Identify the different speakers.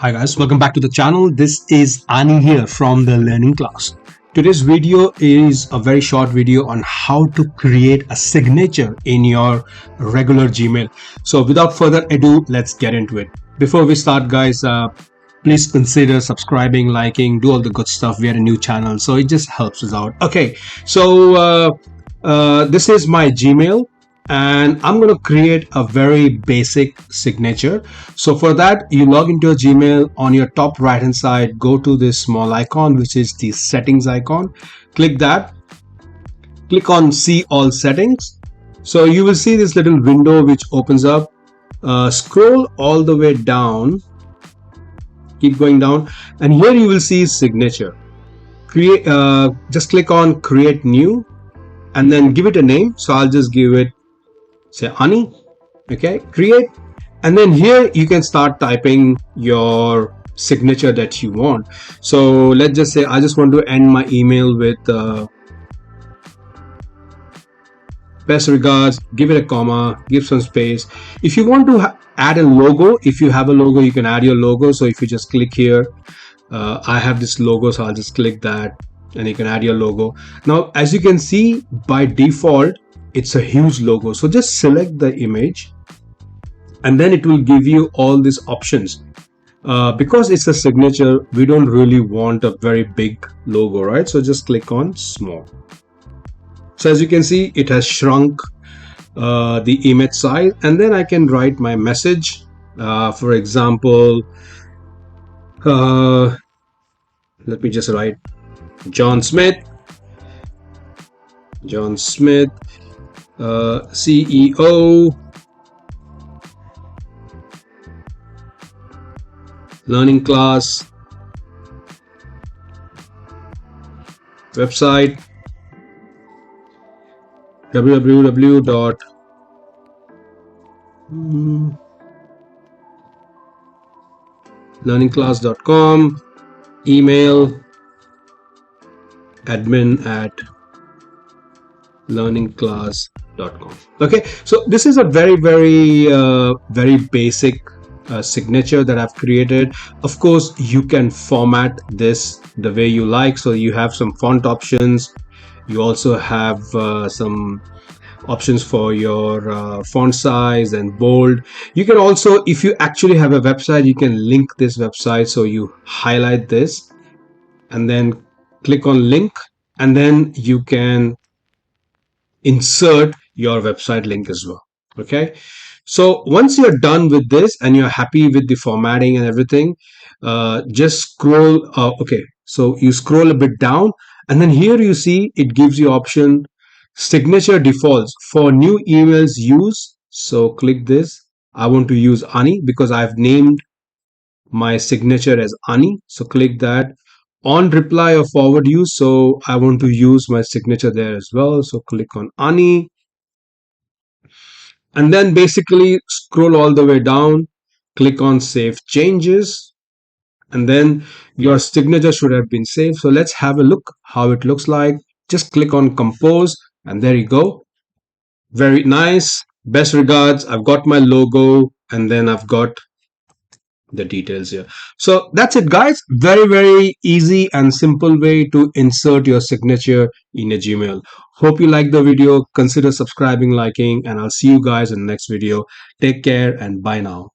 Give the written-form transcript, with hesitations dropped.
Speaker 1: Hi guys, welcome back to the channel. This is Ani here from the learning class. Today's video is a very short video on how to create a signature in your regular Gmail. So without further ado, let's get into it. Before we start guys, please consider subscribing, liking, do all the good stuff. We are a new channel, so it just helps us out. Okay, so this is my Gmail and I'm going to create a very basic signature. So for that, you log into your Gmail. On your top right hand side, go to this small icon, which is the settings icon. Click that, click on see all settings. So you will see this little window which opens up. Scroll all the way down, keep going down, and here you will see signature. Create, just click on create new and then give it a name. So I'll just give it, say, Ani. Okay, create, and then here you can start typing your signature that you want. So let's just say I just want to end my email with best regards, give it a comma, give some space. If you want to add a logo, if you have a logo, you can add your logo. So if you just click here, I have this logo, so I'll just click that and you can add your logo. Now as you can see, by default it's a huge logo, so just select the image and then it will give you all these options. Because it's a signature, we don't really want a very big logo, right? So just click on small. So as you can see, it has shrunk the image size, and then I can write my message. For example, let me just write John Smith, CEO, learning class, website www.learningclass.com, email admin@learningclass.com. Okay, so this is a very basic signature that I've created. Of course, you can format this the way you like. So you have some font options. You also have some options for your font size and bold. You can also, if you actually have a website, you can link this website. So you highlight this and then click on link, and then you can insert your website link as well. Okay, so once you're done with this and you're happy with the formatting and everything, just scroll. Okay, so you scroll a bit down, and then here you see it gives you option signature defaults for new emails use. So click this. I want to use Ani because I've named my signature as Ani. So click that. On reply or forward use, so I want to use my signature there as well. So click on Ani, and then basically scroll all the way down, click on save changes, and then your signature should have been saved. So let's have a look how it looks like. Just click on compose, and there you go. Very nice. Best regards. I've got my logo, and then I've got the details here. So that's it guys. Very easy and simple way to insert your signature in a Gmail. Hope you like the video. Consider subscribing, liking, and I'll see you guys in the next video. Take care and bye now.